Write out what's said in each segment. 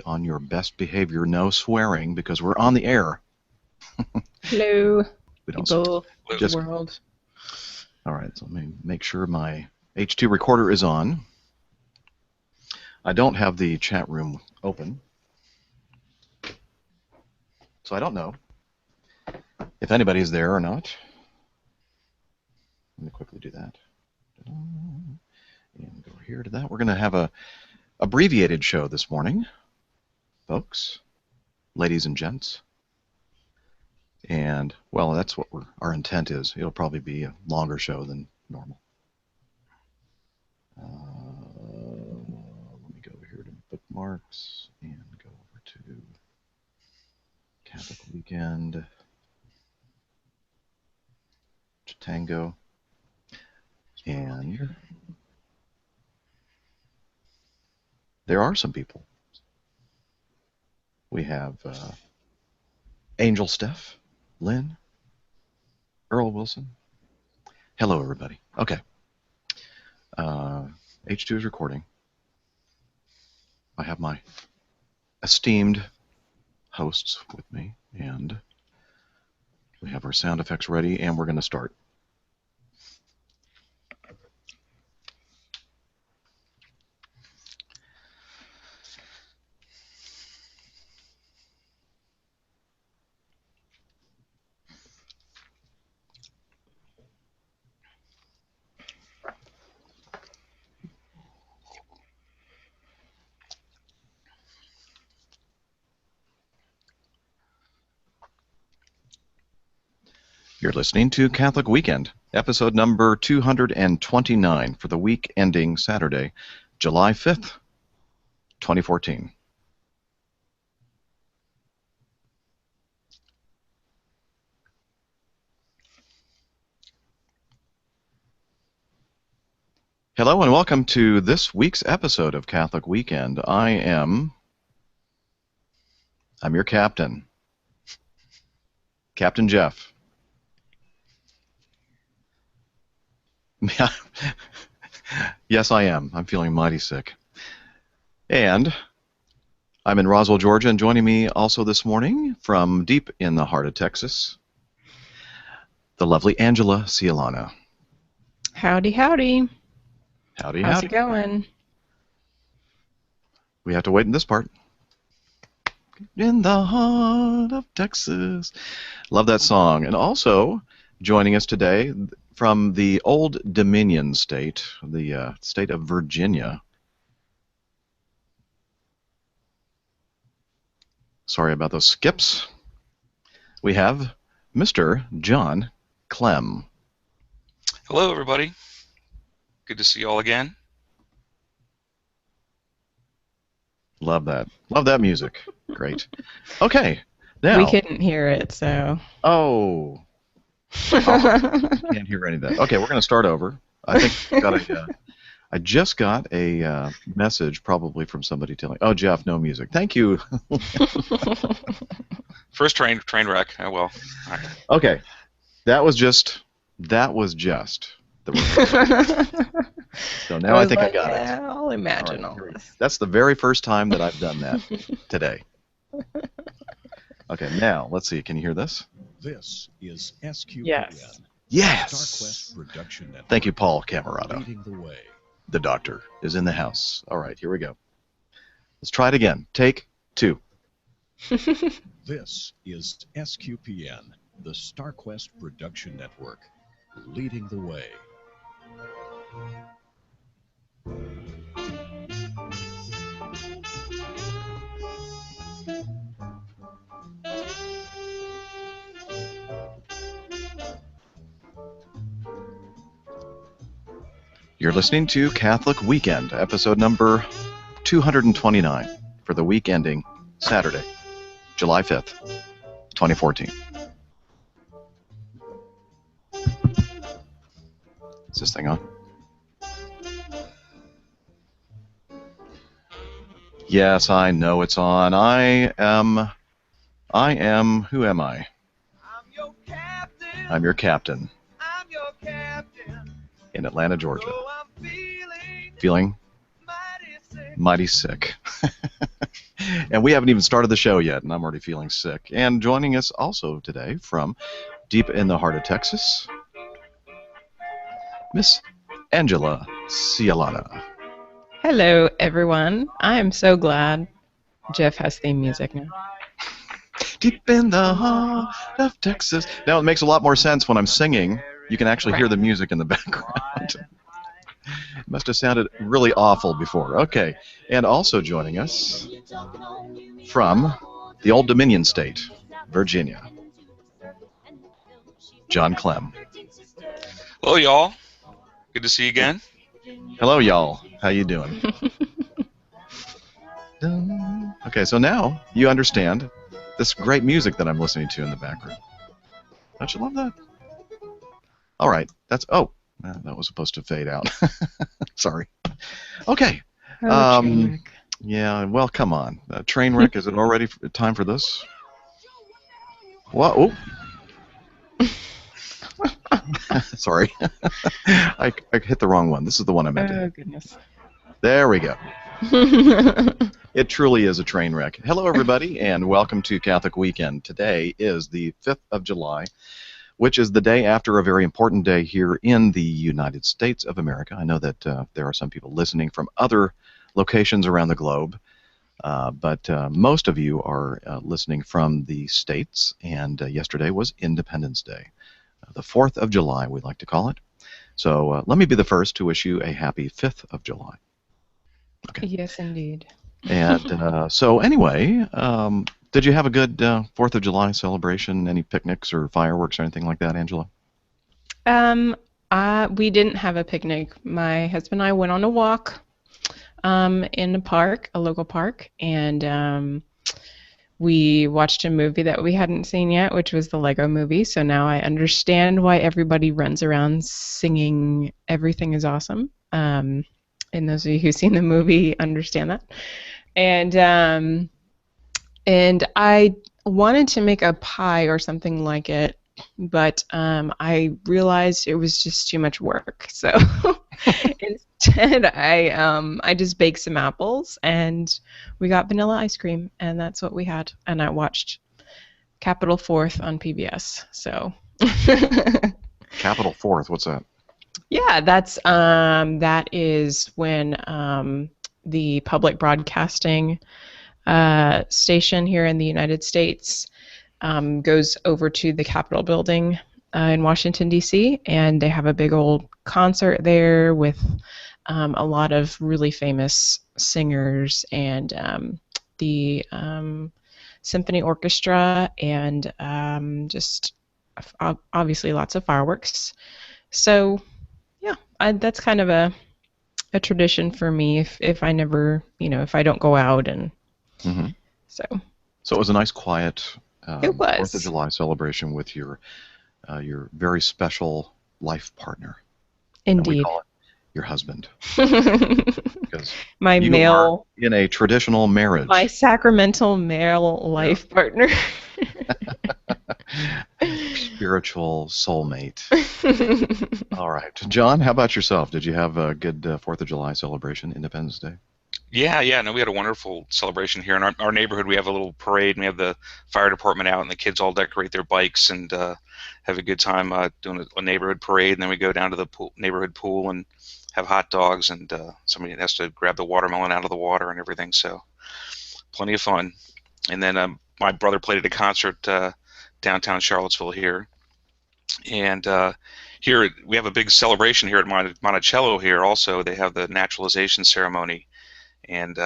on your best behavior, no swearing, because we're on the air. Hello, We don't people, just world. All right, so let me make sure my H2 recorder is on. I don't have the chat room open, so I don't know if anybody's there or not. Let me quickly do that. And go here to that. We're going to have a abbreviated show this morning, folks, ladies and gents. And, well, that's what our intent is. It'll probably be a longer show than normal. Let me go over here to bookmarks and go over to Catholic Weekend, Tango, and there are some people. We have Angel Steph, Lynn, Earl Wilson. Hello, everybody. Okay. H2 is recording. I have my esteemed hosts with me, and we have our sound effects ready, and we're going to start. You're listening to Catholic Weekend, episode number 229 for the week ending Saturday, July 5th, 2014. Hello and welcome to this week's episode of Catholic Weekend. I'm your captain, Captain Jeff. Yes, I am. I'm feeling mighty sick. And I'm in Roswell, Georgia, and joining me also this morning from deep in the heart of Texas, the lovely Angela Cialana. Howdy, howdy. Howdy, How's howdy. it going? We have to wait in this part. In the heart of Texas. Love that song. And also joining us today from the Old Dominion state, the state of Virginia. Sorry about those skips. We have Mr. John Clem. Hello, everybody. Good to see you all again. Love that. Love that music. Great. Okay. Now. We couldn't hear it, so. Oh. Can't hear any of that. Okay, we're going to start over. I think I just got a message probably from somebody telling, oh, Jeff, no music. Thank you. First train wreck. Oh, well. All right. Okay. That was just the So now I think I got it. I'll imagine all this. That's the very first time that I've done that today. Okay, now let's see. Can you hear this? This is SQPN. Yes. Yes. StarQuest Production Network. Thank you, Paul Camerado. Leading the way. The doctor is in the house. All right, here we go. Let's try it again. Take 2. This is SQPN, the StarQuest Production Network, leading the way. You're listening to Catholic Weekend, episode number 229 for the week ending Saturday, July 5th, 2014. Is this thing on? Yes, I know it's on. I am, who am I? I'm your captain. I'm your captain I'm your captain. in Atlanta, Georgia. Oh, I'm feeling Feeling mighty mighty sick. And we haven't even started the show yet, and I'm already feeling sick. And joining us also today from deep in the heart of Texas, Miss Angela Cialana. Hello, everyone. I am so glad Jeff has theme music now. Deep in the heart of Texas. Now it makes a lot more sense when I'm singing. You can actually hear the music in the background. It must have sounded really awful before. Okay, and also joining us from the Old Dominion State, Virginia, John Clem. Hello, y'all. Good to see you again. Hello, y'all. How you doing? Okay, so now you understand this great music that I'm listening to in the background. Don't you love that? All right, that's that was supposed to fade out. Sorry. Okay. Train wreck. Yeah. Well, come on. Train wreck. Is it already time for this? What? Oh. Sorry. I hit the wrong one. This is the one I meant to hit. Oh, goodness. There we go. It truly is a train wreck. Hello, everybody, and welcome to Catholic Weekend. Today is the 5th of July, which is the day after a very important day here in the United States of America. I know that there are some people listening from other locations around the globe, but most of you are listening from the States, and yesterday was Independence Day. The 4th of July, we like to call it. So let me be the first to wish you a happy 5th of July. Okay. Yes, indeed. And so anyway, did you have a good 4th of July celebration? Any picnics or fireworks or anything like that, Angela? We didn't have a picnic. My husband and I went on a walk in a park, a local park, and we watched a movie that we hadn't seen yet, which was the Lego Movie. So now I understand why everybody runs around singing "Everything is Awesome." And those of you who've seen the movie understand that. And I wanted to make a pie or something like it, but I realized it was just too much work. So instead, I just baked some apples, and we got vanilla ice cream, and that's what we had. And I watched Capital Fourth on PBS. So Capital Fourth, what's that? Yeah, that is when the public broadcasting station here in the United States goes over to the Capitol building in Washington, D.C., and they have a big old concert there with a lot of really famous singers and the symphony orchestra and just obviously lots of fireworks. So yeah, that's kind of a tradition for me if I never, if I don't go out and so it was a nice quiet it was. 4th of July celebration with your very special life partner. Indeed. And we call it your husband. Because my you male are in a traditional marriage. My sacramental male life partner. Spiritual soulmate. All right. John, how about yourself? Did you have a good 4th of July celebration, Independence Day? Yeah. No, we had a wonderful celebration here in our neighborhood. We have a little parade, and we have the fire department out, and the kids all decorate their bikes and have a good time doing a neighborhood parade. And then we go down to the neighborhood pool and have hot dogs, and somebody has to grab the watermelon out of the water and everything. So plenty of fun. And then my brother played at a concert downtown Charlottesville here. And here we have a big celebration here at Monticello here also. They have the naturalization ceremony and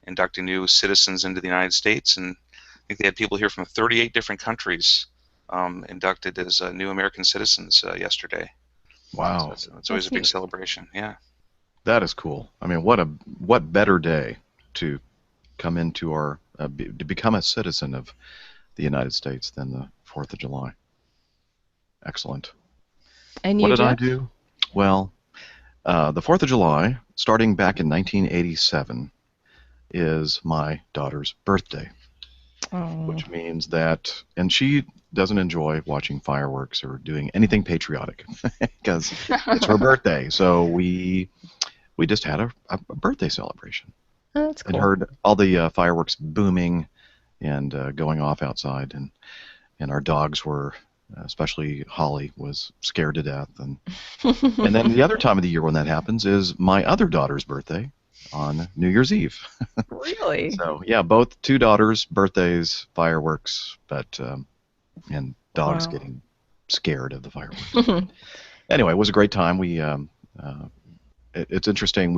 inducting new citizens into the United States. And I think they had people here from 38 different countries inducted as new American citizens yesterday. Wow. So it's always a big celebration, yeah. That is cool. I mean, what better day to come into to become a citizen of the United States than the 4th of July. Excellent. And what you, did I Jeff? do? Well, the 4th of July, starting back in 1987, is my daughter's birthday. Oh. Which means that, and she doesn't enjoy watching fireworks or doing anything patriotic because it's her birthday. So we we just had a birthday celebration Oh, that's and cool. heard all the fireworks booming and going off outside, and our dogs were, especially Holly, was scared to death. And then the other time of the year when that happens is my other daughter's birthday on New Year's Eve. Really? So yeah, both two daughters' birthdays, fireworks, but and dogs Wow. getting scared of the fireworks. Anyway, it was a great time. It's interesting.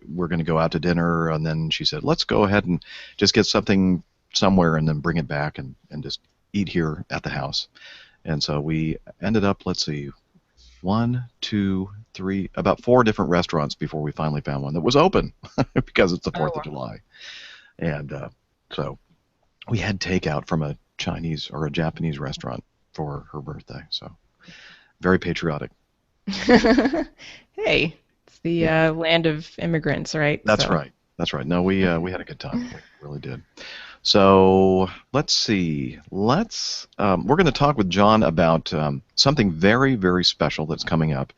We're going to go out to dinner, and then she said, "Let's go ahead and just get something somewhere, and then bring it back and just eat here at the house." And so we ended up, let's see, one, two, three, about four different restaurants before we finally found one that was open because it's the Oh, 4th of wow. July. And so we had takeout from a Chinese or a Japanese restaurant for her birthday. So very patriotic. Hey, it's the Yeah, land of immigrants, right? that's So, right. That's right. No, we had a good time. We really did. So let's see. We're going to talk with John about something very, very special that's coming up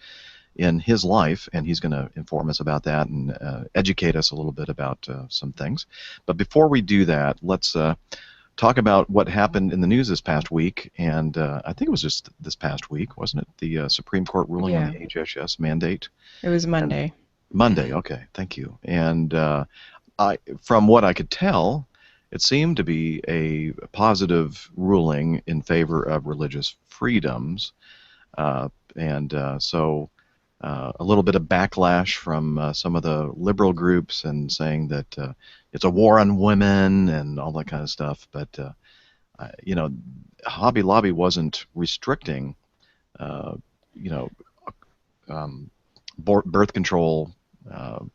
in his life, and he's going to inform us about that and educate us a little bit about some things. But before we do that, let's talk about what happened in the news this past week. And I think it was just this past week, wasn't it? The Supreme Court ruling on yeah, the HHS mandate. it was And Monday. Monday, okay, thank you. And from what I could tell, it seemed to be a positive ruling in favor of religious freedoms. And so a little bit of backlash from some of the liberal groups and saying that it's a war on women and all that kind of stuff. But, you know, Hobby Lobby wasn't restricting, uh, you know, um, birth control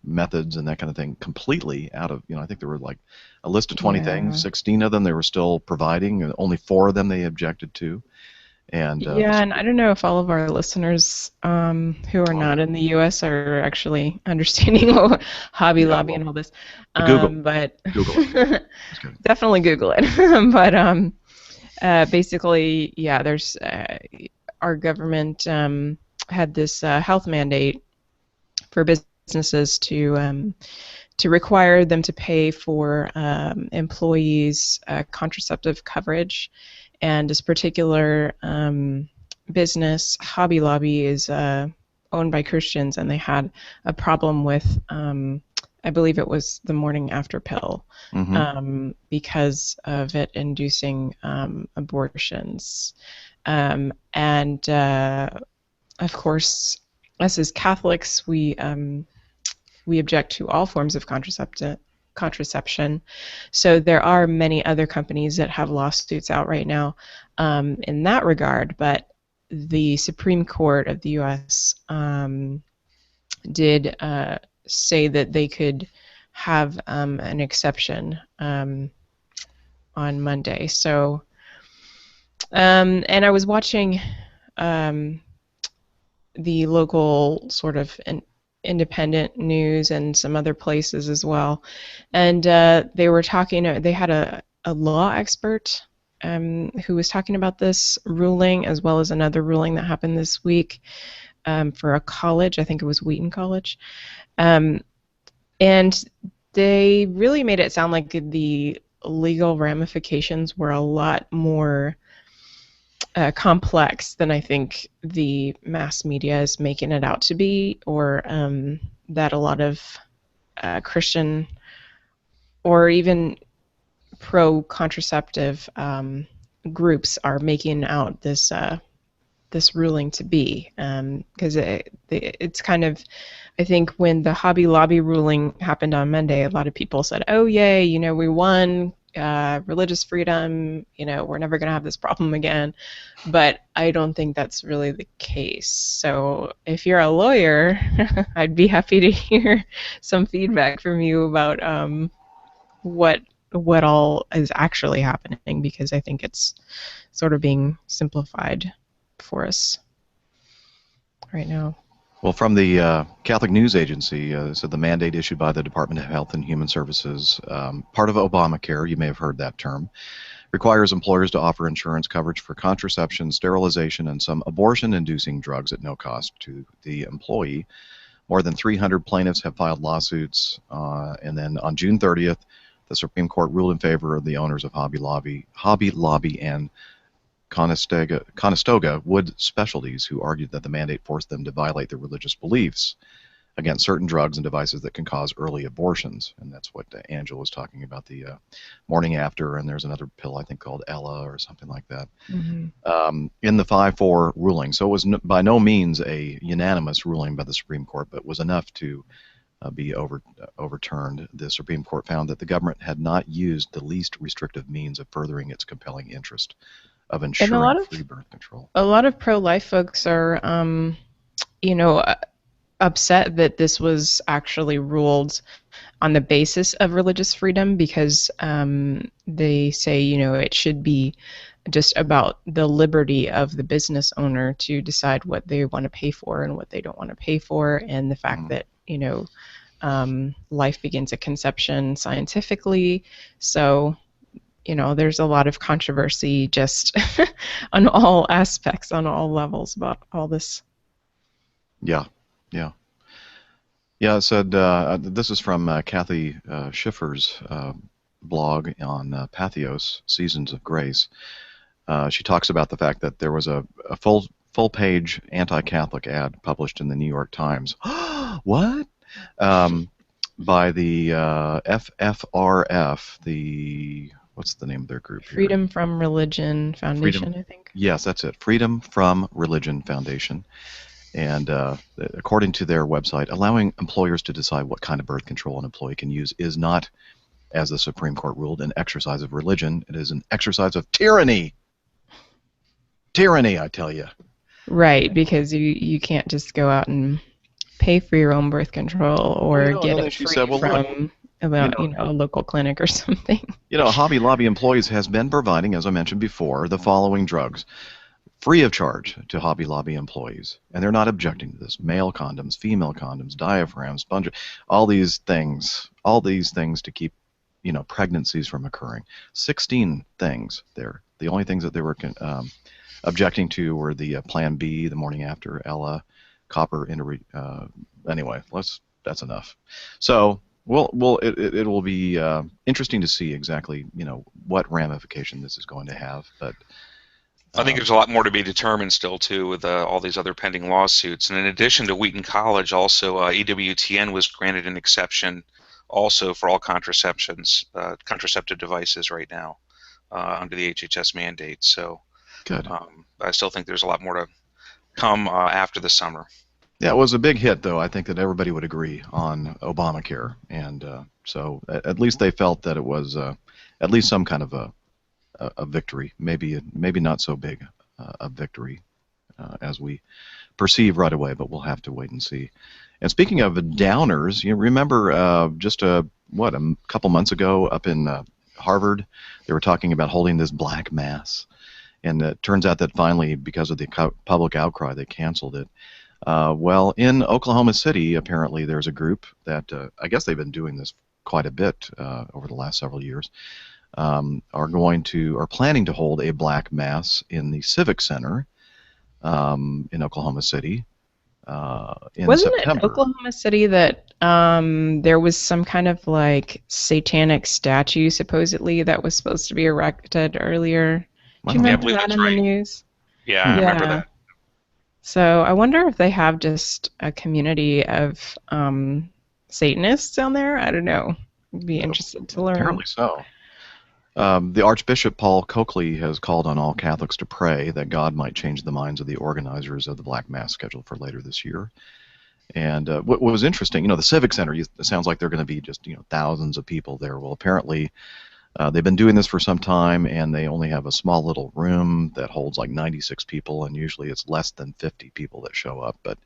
methods and that kind of thing completely out of, I think there were like a list of 20 things, Yeah. 16 of them they were still providing, and only 4 of them they objected to. And Yeah, and I don't know if all of our listeners who are oh, not in the U.S. are actually understanding what Hobby yeah, Lobby well, and all this, Google, but Google it. Just kidding. definitely Google it. But basically, yeah, there's our government had this health mandate for businesses to require them to pay for employees' contraceptive coverage. And this particular business, Hobby Lobby, is owned by Christians, and they had a problem with, I believe it was the morning after pill, Mm-hmm. because of it inducing abortions. And of course, us as Catholics, we object to all forms of contraception. So there are many other companies that have lawsuits out right now in that regard, but the Supreme Court of the U.S. Did say that they could have an exception on Monday. So, and I was watching the local sort of independent news and some other places as well. And they were talking, they had a law expert who was talking about this ruling, as well as another ruling that happened this week for a college. I think it was Wheaton College. And they really made it sound like the legal ramifications were a lot more complex than I think the mass media is making it out to be, or that a lot of Christian or even pro-contraceptive groups are making out this ruling to be, because it's kind of, I think when the Hobby Lobby ruling happened on Monday, a lot of people said, oh yay, we won religious freedom, we're never going to have this problem again. But I don't think that's really the case. So if you're a lawyer, I'd be happy to hear some feedback from you about what all is actually happening, because I think it's sort of being simplified for us right now. Well, from the Catholic News Agency, so the mandate issued by the Department of Health and Human Services, part of Obamacare, you may have heard that term, requires employers to offer insurance coverage for contraception, sterilization, and some abortion-inducing drugs at no cost to the employee, More than 300 plaintiffs have filed lawsuits, and then on June 30th, the Supreme Court ruled in favor of the owners of Hobby Lobby, and Conestoga Wood Specialties, who argued that the mandate forced them to violate their religious beliefs against certain drugs and devices that can cause early abortions. And that's what Angela was talking about, the morning after, and there's another pill I think called Ella or something like that. In the 5-4 ruling. So it was by no means a unanimous ruling by the Supreme Court, but was enough to be overturned. The Supreme Court found that the government had not used the least restrictive means of furthering its compelling interest of ensuring free birth control. A lot of pro-life folks are, upset that this was actually ruled on the basis of religious freedom, because they say, it should be just about the liberty of the business owner to decide what they want to pay for and what they don't want to pay for, and the fact that, life begins at conception scientifically. So, there's a lot of controversy just on all aspects, on all levels about all this. Yeah. It said, this is from Kathy Schiffer's blog on Pathos, Seasons of Grace. She talks about the fact that there was a full-page anti-Catholic ad published in the New York Times. What? By the FFRF, what's the name of their group here? Freedom from Religion Foundation, I think. Yes, that's it. Freedom from Religion Foundation. And according to their website, allowing employers to decide what kind of birth control an employee can use is not, as the Supreme Court ruled, an exercise of religion. It is an exercise of tyranny. Tyranny, I tell you. Right, because you can't just go out and pay for your own birth control or get it free from a local clinic or something. Hobby Lobby employees has been providing, as I mentioned before, the following drugs free of charge to Hobby Lobby employees, and they're not objecting to this: male condoms, female condoms, diaphragms, sponge, all these things to keep pregnancies from occurring. 16 things there. The only things that they were objecting to were the Plan B, the morning after, Ella, copper anyway, that's enough. So it will be interesting to see exactly what ramification this is going to have, but I think there's a lot more to be determined still, too, with all these other pending lawsuits. And in addition to Wheaton College, also EWTN was granted an exception also for all contraceptive devices right now under the HHS mandate. So good. I still think there's a lot more to come after the summer. Yeah, it was a big hit, though. I think that everybody would agree on Obamacare. And so at least they felt that it was at least some kind of a victory, maybe not so big a victory as we perceive right away, but we'll have to wait and see. And speaking of downers, you remember just a couple months ago up in Harvard, they were talking about holding this black mass, and it turns out that finally, because of the public outcry, they canceled it. Well, in Oklahoma City, apparently there's a group that I guess they've been doing this quite a bit over the last several years. Are planning to hold a black mass in the Civic Center in Oklahoma City in Wasn't September. it Oklahoma City that there was some kind of like satanic statue supposedly that was supposed to be erected earlier? Do you remember that in the news? Yeah, I remember that. So I wonder if they have just a community of Satanists down there. I don't know. I'd be interested to learn. Apparently so. The Archbishop Paul Coakley has called on all Catholics to pray that God might change the minds of the organizers of the Black Mass scheduled for later this year. And what was interesting, the Civic Center, it sounds like they're going to be just thousands of people there. Well, apparently they've been doing this for some time, and they only have a small little room that holds like 96 people, and usually it's less than 50 people that show up. But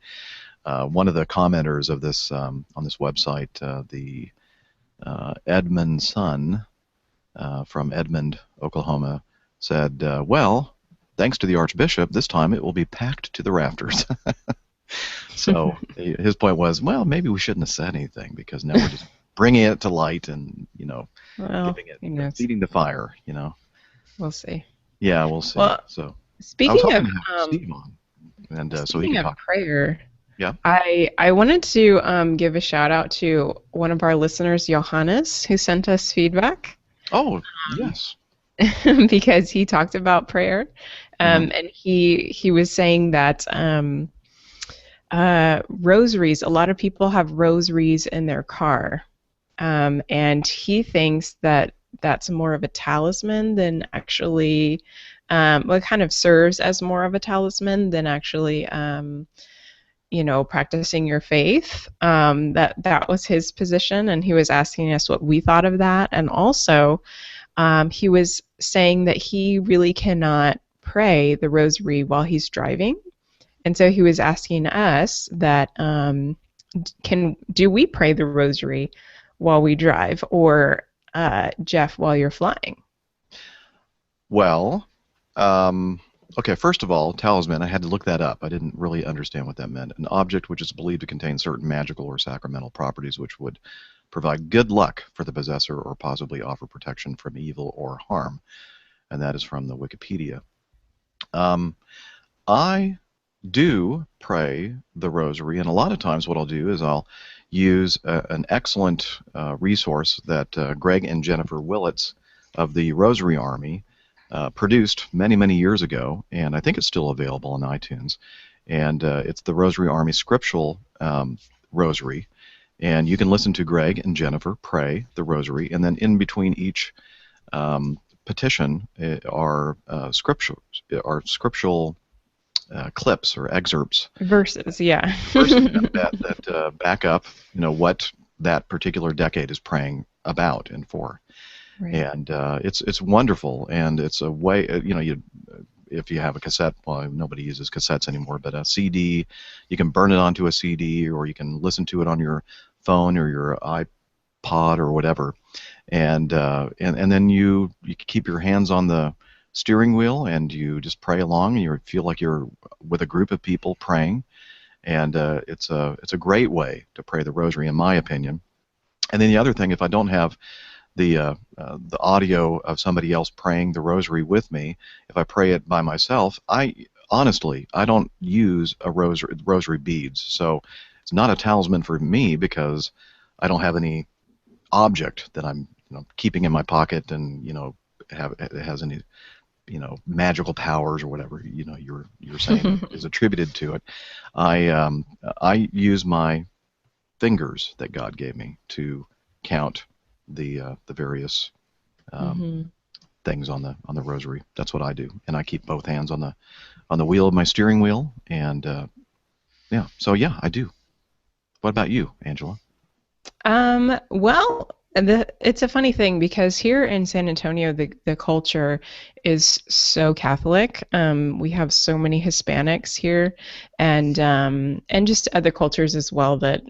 one of the commenters of this on this website, the Edmund Sun, from Edmond, Oklahoma, said, well, thanks to the Archbishop, this time it will be packed to the rafters. So his point was, well, maybe we shouldn't have said anything, because now we're just bringing it to light and, giving it, feeding the fire, We'll see. Yeah, we'll see. Well, so speaking of Steve on, and so he speaking can of talk. prayer, Yeah. I wanted to give a shout out to one of our listeners, Johannes, who sent us feedback Oh, yes. because he talked about prayer, Mhm. and he was saying that rosaries. A lot of people have rosaries in their car, and he thinks that that's more of a talisman than actually. Well, it kind of serves as more of a talisman than actually practicing your faith. That was his position, and he was asking us what we thought of that. And also, he was saying that he really cannot pray the rosary while he's driving, and so he was asking us that can do we pray the rosary while we drive, or Jeff, while you're flying? Well, okay, first of all, talisman, I had to look that up. I didn't really understand what that meant. An object which is believed to contain certain magical or sacramental properties which would provide good luck for the possessor or possibly offer protection from evil or harm. And that is from the Wikipedia. Um, I do pray the rosary, and a lot of times what I'll do is I'll use an excellent resource that Greg and Jennifer Willits of the Rosary Army produced many, many years ago, and I think it's still available on iTunes. And it's the Rosary Army Scriptural Rosary. And you can listen to Greg and Jennifer pray the rosary, and then in between each petition are scriptural clips or excerpts, Verses, yeah. verses that back up, what that particular decade is praying about and for. Right. And it's wonderful, and it's a way, if you have a cassette, well, nobody uses cassettes anymore, but a CD, you can burn it onto a CD, or you can listen to it on your phone or your iPod or whatever, and then you keep your hands on the steering wheel and you just pray along, and you feel like you're with a group of people praying, and it's a great way to pray the rosary, in my opinion. And then the other thing, if I don't have the audio of somebody else praying the rosary with me, if I pray it by myself, I don't use a rosary beads, so it's not a talisman for me because I don't have any object that I'm keeping in my pocket and it has any magical powers or whatever you're saying is attributed to it. I use my fingers that God gave me to count the various things on the rosary. That's what I do, and I keep both hands on the wheel of my steering wheel, and yeah. So yeah, I do. What about you, Angela? Well, it's a funny thing because here in San Antonio, the culture is so Catholic. We have so many Hispanics here, and just other cultures as well that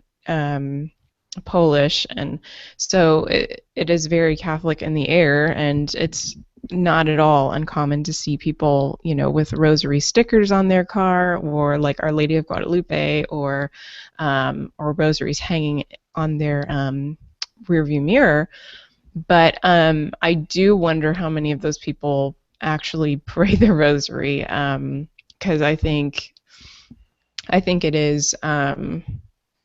Polish, and so it is very Catholic in the air, and it's not at all uncommon to see people, with rosary stickers on their car, or like Our Lady of Guadalupe, or rosaries hanging on their rearview mirror. But I do wonder how many of those people actually pray the rosary, because I think it is.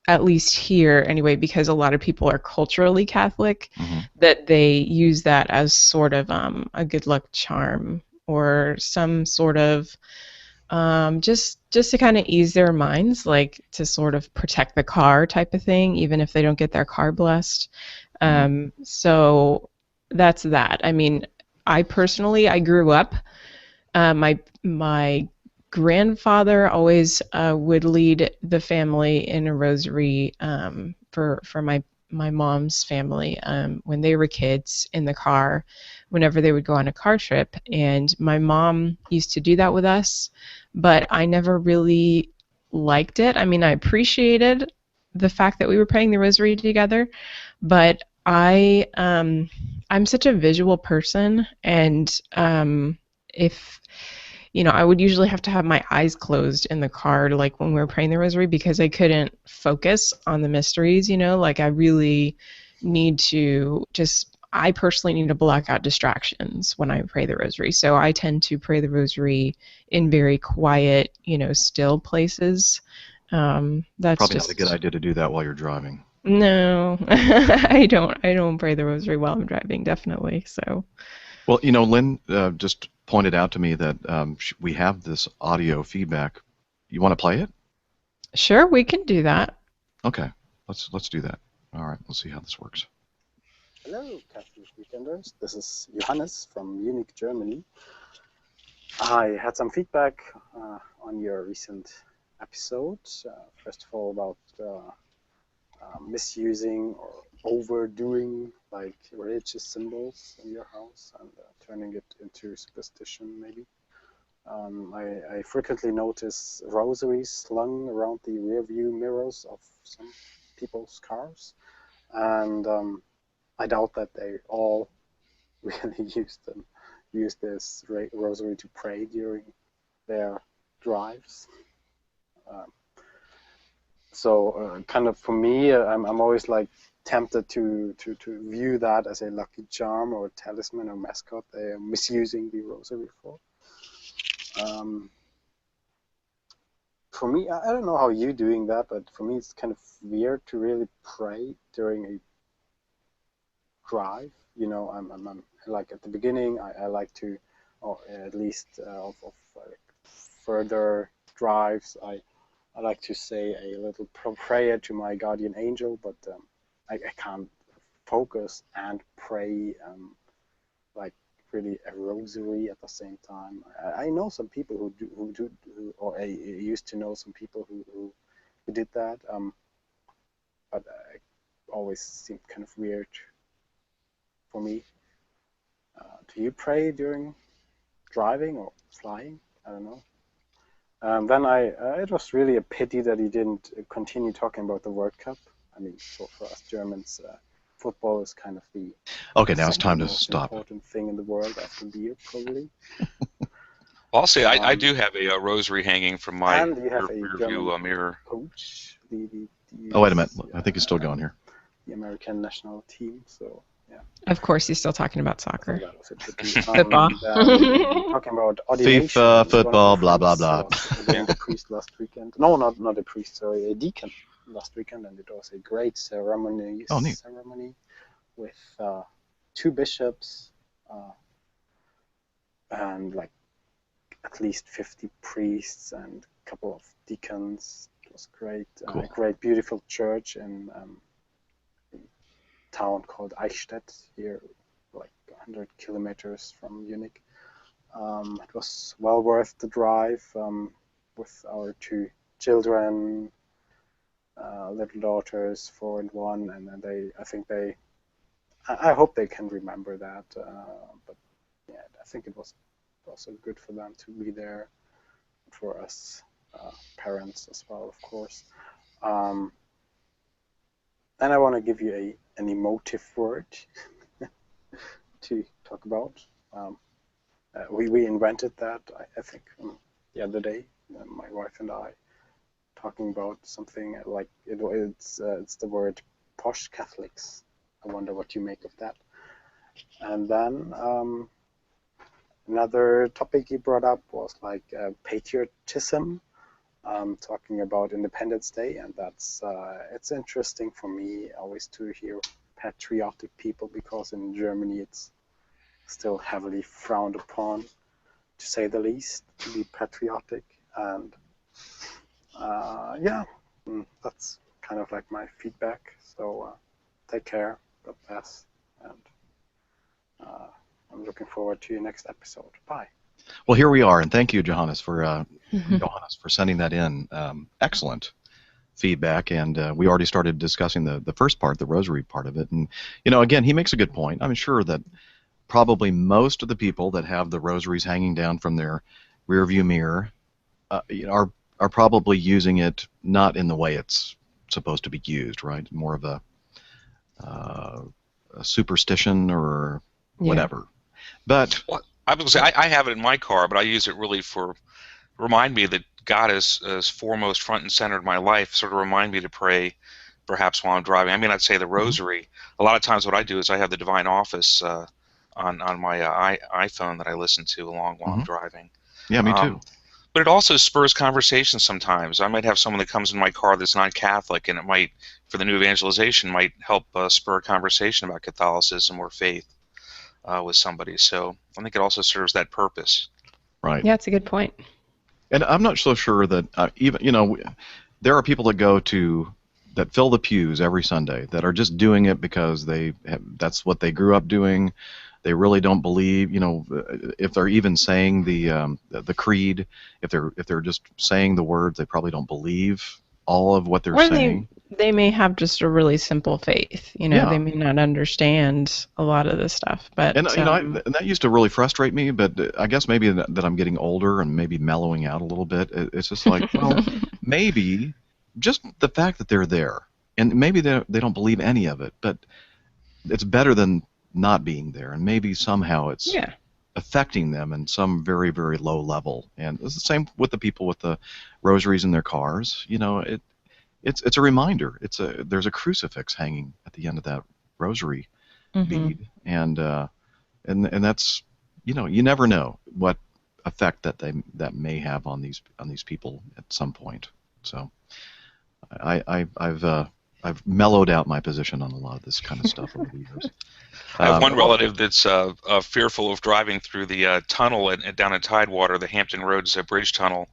At least here anyway, because a lot of people are culturally Catholic, that they use that as sort of a good luck charm, or some sort of just to kind of ease their minds, like to sort of protect the car type of thing, even if they don't get their car blessed. So that's that. I mean, I grew up, my grandfather always would lead the family in a rosary for my mom's family when they were kids in the car, whenever they would go on a car trip. And my mom used to do that with us, but I never really liked it. I mean, I appreciated the fact that we were praying the rosary together, but I'm such a visual person, and if I would usually have to have my eyes closed in the car, like when we were praying the rosary, because I couldn't focus on the mysteries, like I really need to I personally need to block out distractions when I pray the rosary. So I tend to pray the rosary in very quiet, still places. That's Probably just not a good idea to do that while you're driving. no. I don't pray the rosary while I'm driving, definitely. So Well, you know, Lynn just pointed out to me that we have this audio feedback. You want to play it? sure, we can do that. Okay, let's do that. All right, let's see how this works. Hello, Catholic Weekenders. This is Johannes from Munich, Germany. I had some feedback on your recent episode. First of all, about misusing or overdoing like religious symbols in your house and turning it into superstition, maybe. I frequently notice rosaries slung around the rearview mirrors of some people's cars, and I doubt that they all really use this rosary to pray during their drives. So kind of for me, I'm always like tempted to view that as a lucky charm or talisman or mascot they are misusing the rosary for. For me, I don't know how you're doing that, but for me it's kind of weird to really pray during a drive. You know, I'm like at the beginning, I like to, or at least of further drives, I like to say a little prayer to my guardian angel, but I can't focus and pray like really a rosary at the same time. I know some people who do, or I used to know some people who did that, but it always seemed kind of weird for me. Do you pray during driving or flying? I don't know. Then it was really a pity that he didn't continue talking about the World Cup. I mean, for us Germans, football is kind of the Okay, now it's time second to most stop. important thing in the world after beer, probably. Well, I'll say I do have a rosary hanging from my And you have a rear German view mirror. coach. Oh, wait a minute. I think he's still going here. The American national team. So yeah. Of course, he's still talking about So soccer. that was a pity. Football. Talking about ordination. FIFA, one of my football, blah, blah, friends blah. was ordained a priest last weekend. No, not a priest, sorry, a deacon last weekend, and it was a great ceremony. Oh, neat. Ceremony with 2 bishops and like at least 50 priests and a couple of deacons. It was great. Cool. A great, beautiful church in a town called Eichstätt here, like 100 kilometers from Munich. It was well worth the drive with our 2 children, little daughters, 4 and 1, and then I hope they can remember that. But yeah, I think it was also good for them to be there, for us parents as well, of course. And I want to give you an emotive word to talk about. We invented that, I think, the other day, my wife and I, talking about something like it's the word posh Catholics. I wonder what you make of that. And then another topic you brought up was like patriotism, talking about Independence Day, and that's it's interesting for me always to hear patriotic people, because in Germany it's still heavily frowned upon, to say the least, to be patriotic. And yeah, that's kind of like my feedback. So take care, God bless, and I'm looking forward to your next episode. Bye. Well, here we are, and thank you, Johannes, for sending that in. Excellent feedback, and we already started discussing the first part, the rosary part of it. And you know, again, he makes a good point. I'm sure that probably most of the people that have the rosaries hanging down from their rear view mirror are probably using it not in the way it's supposed to be used, right? More of a superstition or whatever. But Well, I was going to say I have it in my car, but I use it really for remind me that God is foremost, front and center in my life. Sort of remind me to pray, perhaps while I'm driving. I may not say the rosary. A lot of times, what I do is I have the Divine Office on my iPhone that I listen to while I'm driving. Yeah, me too. But it also spurs conversation sometimes. I might have someone that comes in my car that's non-Catholic, and it might, for the new evangelization, might help spur a conversation about Catholicism or faith with somebody. So I think it also serves that purpose. Right. Yeah, it's a good point. And I'm not so sure that even, there are people that that fill the pews every Sunday that are just doing it because that's what they grew up doing. They really don't believe, if they're even saying the creed, if they're just saying the words, they probably don't believe all of what they're Or saying. they may have just a really simple faith. Yeah. They may not understand a lot of this stuff. But And and that used to really frustrate me, but I guess maybe that I'm getting older and maybe mellowing out a little bit. It's just like, well, maybe just the fact that they're there, and maybe they don't believe any of it, but it's better than not being there, and maybe somehow it's affecting them in some very, very low level. And it's the same with the people with the rosaries in their cars. It's a reminder. There's a crucifix hanging at the end of that rosary bead, and that's, you never know what effect that may have on these people at some point. So I've mellowed out my position on a lot of this kind of stuff over the years. I have one relative that's fearful of driving through the tunnel down at Tidewater, the Hampton Roads Bridge Tunnel,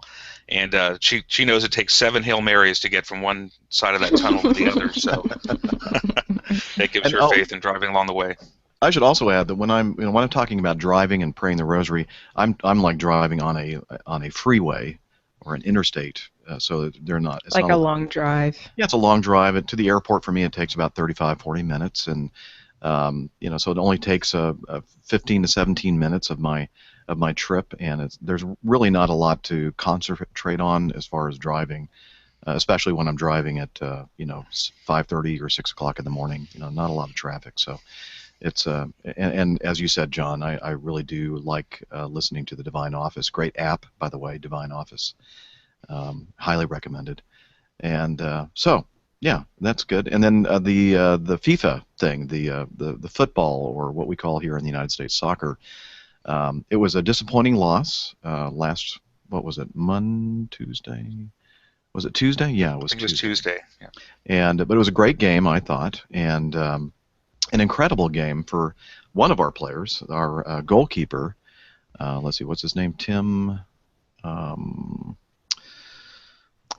and she knows it takes 7 Hail Marys to get from one side of that tunnel to the other. So that gives her faith in driving along the way. I should also add that when I'm talking about driving and praying the rosary, I'm like driving on a freeway or an interstate, so they're not. It's like not a long drive. Yeah, it's a long drive. To the airport for me, it takes about 35, 40 minutes, and so it only takes 15 to 17 minutes of my trip, and there's really not a lot to concentrate on as far as driving, especially when I'm driving at 5:30 or 6 o'clock in the morning. Not a lot of traffic, so. It's and as you said, John, I really do like listening to the Divine Office. Great app, by the way, Divine Office. Highly recommended. And so, yeah, that's good. And then the FIFA thing, the football, or what we call here in the United States soccer. It was a disappointing loss last. What was it? Tuesday. Was it Tuesday? Yeah, it was. I think it was Tuesday. Yeah. But it was a great game, I thought, and an incredible game for one of our players, our goalkeeper. Let's see, what's his name? Tim.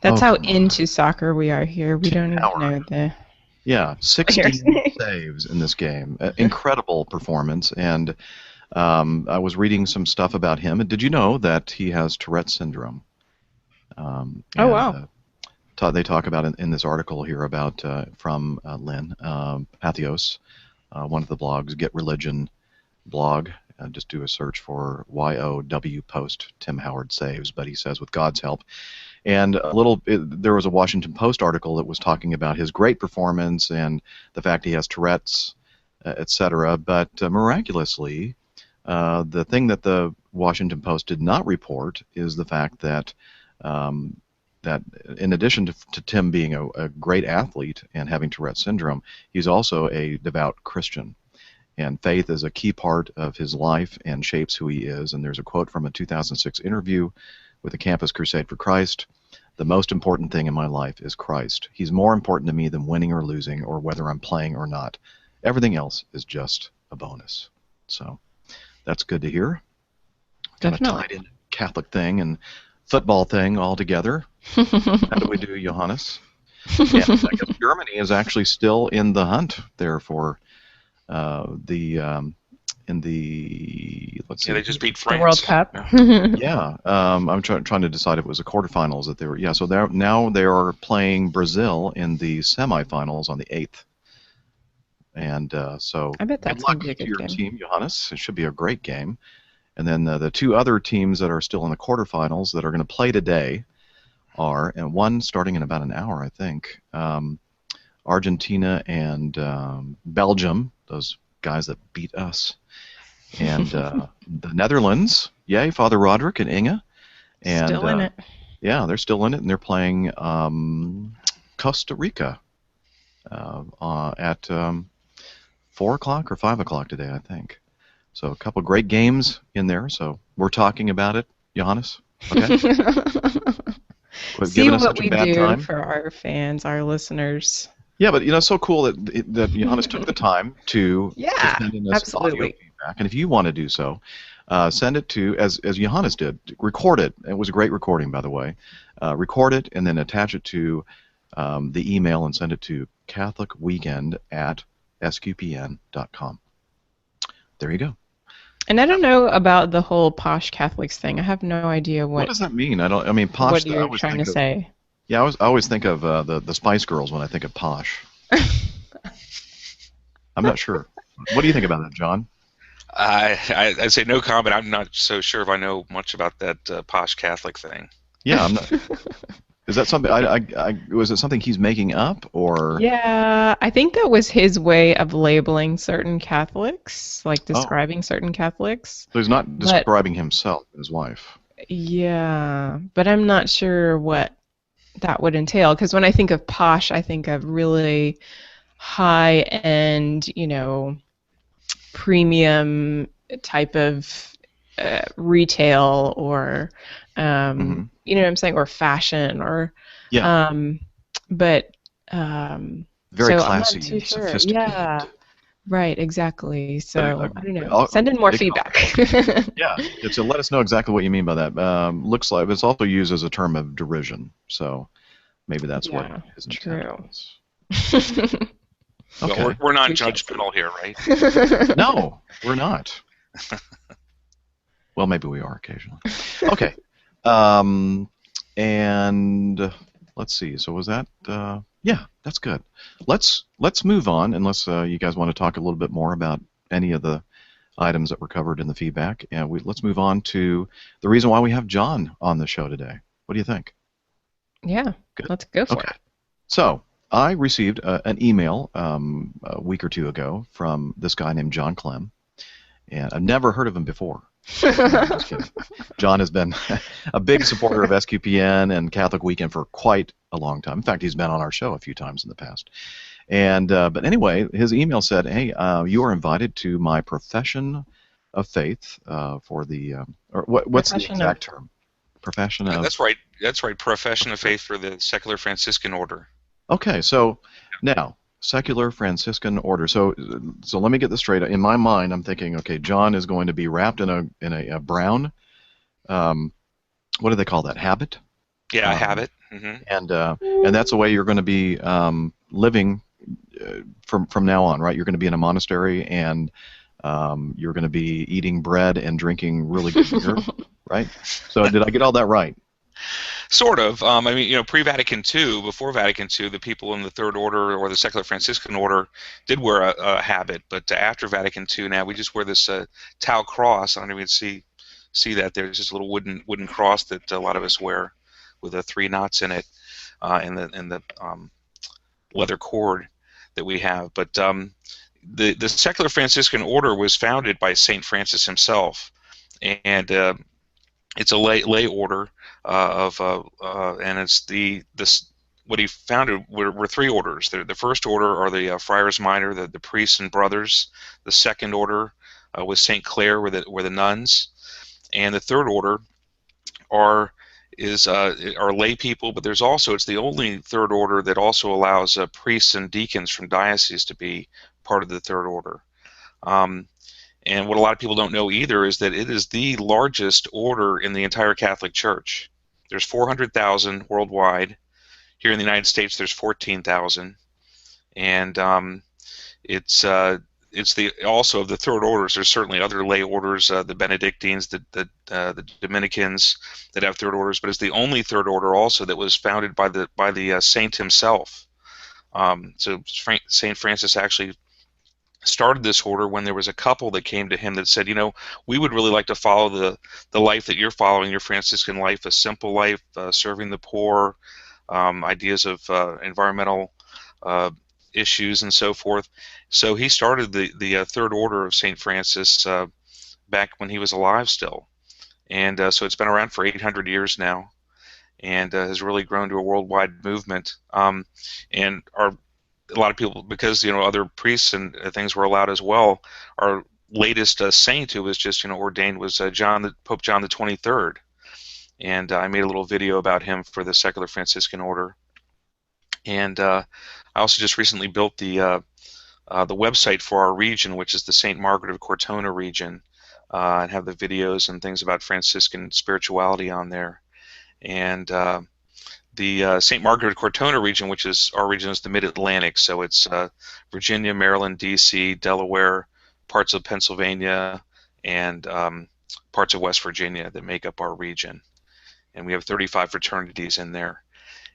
That's how into soccer we are here. We don't even know the. Yeah, 16 saves in this game. Incredible performance. And I was reading some stuff about him. Did you know that he has Tourette's syndrome? Oh, wow. They talk about in this article here about from Lynn Pathos, one of the blogs, Get Religion blog. Just do a search for YOW post Tim Howard saves, but he says with God's help. And there was a Washington Post article that was talking about his great performance and the fact he has Tourette's, etc. But miraculously, the thing that the Washington Post did not report is the fact that that in addition to Tim being a great athlete and having Tourette's syndrome, he's also a devout Christian. And faith is a key part of his life and shapes who he is. And there's a quote from a 2006 interview with the Campus Crusade for Christ. The most important thing in my life is Christ. He's more important to me than winning or losing or whether I'm playing or not. Everything else is just a bonus. So that's good to hear. Definitely. Kind of tied in Catholic thing and football thing all together. How do we do, Johannes? And I guess Germany is actually still in the hunt there for in the let's see. Yeah, they just beat France. The World Cup. Yeah, I'm trying to decide if it was the quarterfinals that they were. Yeah, so now they are playing Brazil in the semifinals on the 8th. And so I bet that's good luck gonna be a to good your game. team, Johannes. It should be a great game. And then the two other teams that are still in the quarterfinals that are going to play today are, and one starting in about an hour, I think, Argentina and Belgium, those guys that beat us, and the Netherlands, yay, Father Roderick and Inge. And, Still in it. Yeah, they're still in it, and they're playing Costa Rica at 4 o'clock or 5 o'clock today, I think. So a couple great games in there. So we're talking about it, Johannes. Okay. Was See given us what such a we bad do time. for our fans, our listeners. Yeah, but it's so cool that Johannes took the time to Yeah, send in us audio absolutely. feedback. And if you want to do so, send it to as Johannes did. Record it. It was a great recording, by the way. Record it and then attach it to the email and send it to CatholicWeekend@sqpn.com. There you go. And I don't know about the whole posh Catholics thing. I have no idea What does that mean? I mean, posh. what I you're always trying to think of say. yeah. I always think of the Spice Girls when I think of posh. I'm not sure. What do you think about that, John? I'd say no comment. I'm not so sure if I know much about that posh Catholic thing. Yeah, I'm not. Is that something? Was it something he's making up, or? Yeah, I think that was his way of labeling certain Catholics, like Oh, describing certain Catholics. so he's not But describing himself and his wife. yeah, but I'm not sure what that would entail because when I think of posh, I think of really high end, premium type of retail or Hmm. you know what I'm saying, or fashion or Yeah, um, but very so I'm not classy too and sure. sophisticated. Yeah, right, exactly. I, So I don't know. I'll, Send in more it, feedback. yeah, so let us know exactly what you mean by that. Looks like it's also used as a term of derision, so maybe that's what Yeah, his intent true. was. Well, Okay. we're not We shall see. judgmental here, right? No, we're not. Well, maybe we are occasionally. Okay. Um, and let's see. So was that? Yeah, that's good. Let's move on, unless you guys want to talk a little bit more about any of the items that were covered in the feedback. And let's move on to the reason why we have John on the show today. What do you think? Yeah, Good. let's go for Okay. So I received an email a week or two ago from this guy named John Clem, and I've never heard of him before. No, I'm just it. kidding. John has been a big supporter of SQPN and Catholic Weekend for quite a long time. In fact, he's been on our show a few times in the past. And but anyway, his email said, "Hey, you are invited to my profession of faith for the or what's the Profession of exact term? Profession of." That's right. That's right. Profession of faith for the secular Franciscan order. Okay, so now secular Franciscan order. So let me get this straight. In my mind, I'm thinking, okay, John is going to be wrapped in a brown. Um, what do they call that? Habit. Yeah, I have Um, it. and that's the way you're going to be living from now on, right? You're going to be in a monastery, and you're going to be eating bread and drinking really good beer, right? So did I get all that right? Sort of. I mean, pre-Vatican II, before Vatican II, the people in the Third Order or the secular Franciscan order did wear a habit, but after Vatican II, now we just wear this tau cross. I don't even see that there's just a little wooden cross that a lot of us wear with 3 knots in it, in the leather cord that we have. But the secular Franciscan order was founded by Saint Francis himself, and it's a lay order and it's this what he founded were 3 orders. The first order are the friars minor, the priests and brothers. The second order was Saint Clare, were the nuns, and the third order are lay people. But it's the only third order that also allows priests and deacons from dioceses to be part of the third order. And what a lot of people don't know either is that it is the largest order in the entire Catholic Church. There's 400,000 worldwide. Here in the United States, there's 14,000, and it's the also of the third orders. There's certainly other lay orders, the Benedictines, the Dominicans that have third orders, but it's the only third order also that was founded by the saint himself. So Saint Francis actually started this order when there was a couple that came to him that said, we would really like to follow the life that you're following, your Franciscan life, a simple life, serving the poor, ideas of environmental issues and so forth. So he started the Third Order of St. Francis back when he was alive still. And so it's been around for 800 years now, and has really grown to a worldwide movement. And a lot of people, because other priests and things were allowed as well. Our latest saint who was just ordained was Pope John the 23rd, and I made a little video about him for the Secular Franciscan Order. And I also just recently built the website for our region, which is the St. Margaret of Cortona region, and have the videos and things about Franciscan spirituality on there. And the St. Margaret of Cortona region, which is our region, is the Mid-Atlantic, so it's Virginia, Maryland, D.C., Delaware, parts of Pennsylvania, and parts of West Virginia that make up our region. And we have 35 fraternities in there.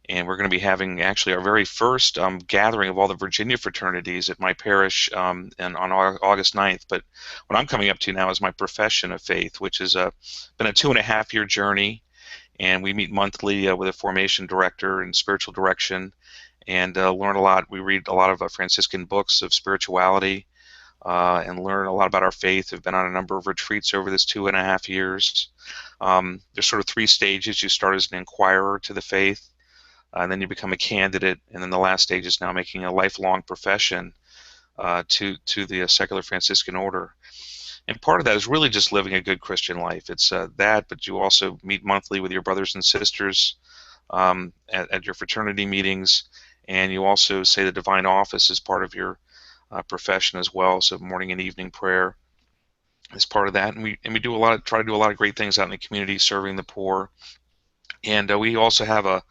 And we're going to be having actually our very first gathering of all the Virginia fraternities at my parish and on August 9th. But what I'm coming up to now is my profession of faith, which has been a 2.5-year journey. And we meet monthly with a formation director and spiritual direction, and learn a lot. We read a lot of Franciscan books of spirituality and learn a lot about our faith. We've been on a number of retreats over this 2.5 years. There's sort of 3 stages. You start as an inquirer to the faith, and then you become a candidate, and then the last stage is now making a lifelong profession to the Secular Franciscan Order. And part of that is really just living a good Christian life. It's that, but you also meet monthly with your brothers and sisters at your fraternity meetings, and you also say the divine office is part of your profession as well. So morning and evening prayer is part of that, and we try to do a lot of great things out in the community, serving the poor. And we also have a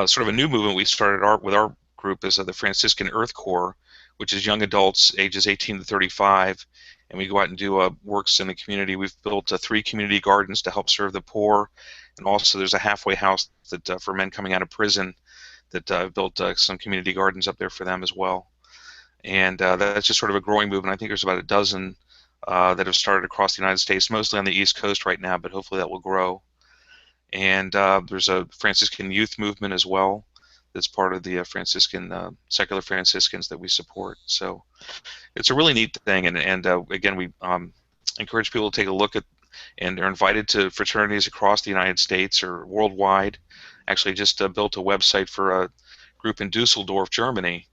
sort of a new movement we started with our group is the Franciscan Earth Corps, which is young adults ages 18 to 35, and we go out and do works in the community. We've built 3 community gardens to help serve the poor, and also there's a halfway house that for men coming out of prison that I've built some community gardens up there for them as well. And that's just sort of a growing movement. I think there's about a dozen that have started across the United States, mostly on the East Coast right now, but hopefully that will grow. And there's a Franciscan youth movement as well that's part of the Franciscan Secular Franciscans that we support. So it's a really neat thing, and again, we encourage people to take a look at, and they're invited to fraternities across the United States or worldwide. Actually, just built a website for a group in Dusseldorf, Germany.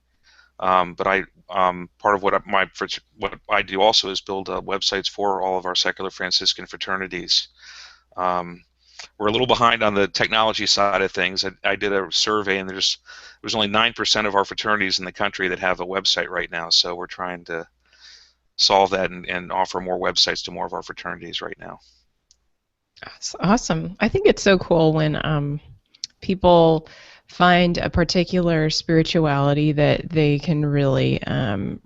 But part of what I do also is build websites for all of our Secular Franciscan fraternities. We're a little behind on the technology side of things. I did a survey, and there's only 9% of our fraternities in the country that have a website right now. So we're trying to solve that and offer more websites to more of our fraternities right now. That's awesome. I think it's so cool when people find a particular spirituality that they can really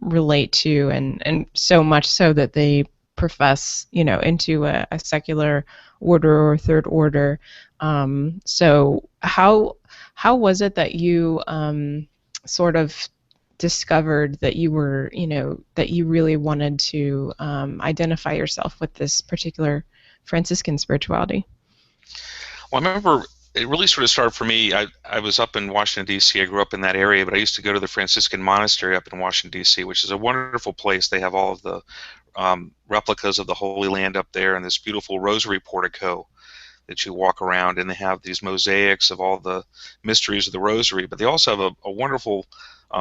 relate to, and so much so that they profess, into a secular order or third order. So how was it that you sort of discovered that you were, that you really wanted to identify yourself with this particular Franciscan spirituality? Well, I remember it really sort of started for me. I was up in Washington, D.C. I grew up in that area, but I used to go to the Franciscan monastery up in Washington, D.C., which is a wonderful place. They have all of the replicas of the Holy Land up there, and this beautiful rosary portico that you walk around, and they have these mosaics of all the mysteries of the rosary, but they also have a wonderful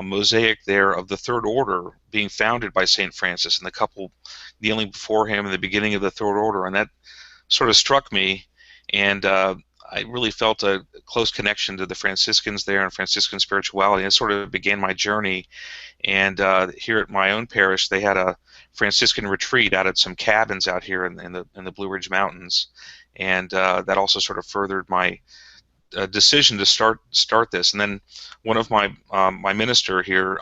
mosaic there of the Third Order being founded by St. Francis and the couple kneeling before him in the beginning of the Third Order, and that sort of struck me, and I really felt a close connection to the Franciscans there and Franciscan spirituality, and it sort of began my journey. And here at my own parish, they had a Franciscan retreat out at some cabins out here in the Blue Ridge Mountains, and that also sort of furthered my decision to start this. And then one of my my minister here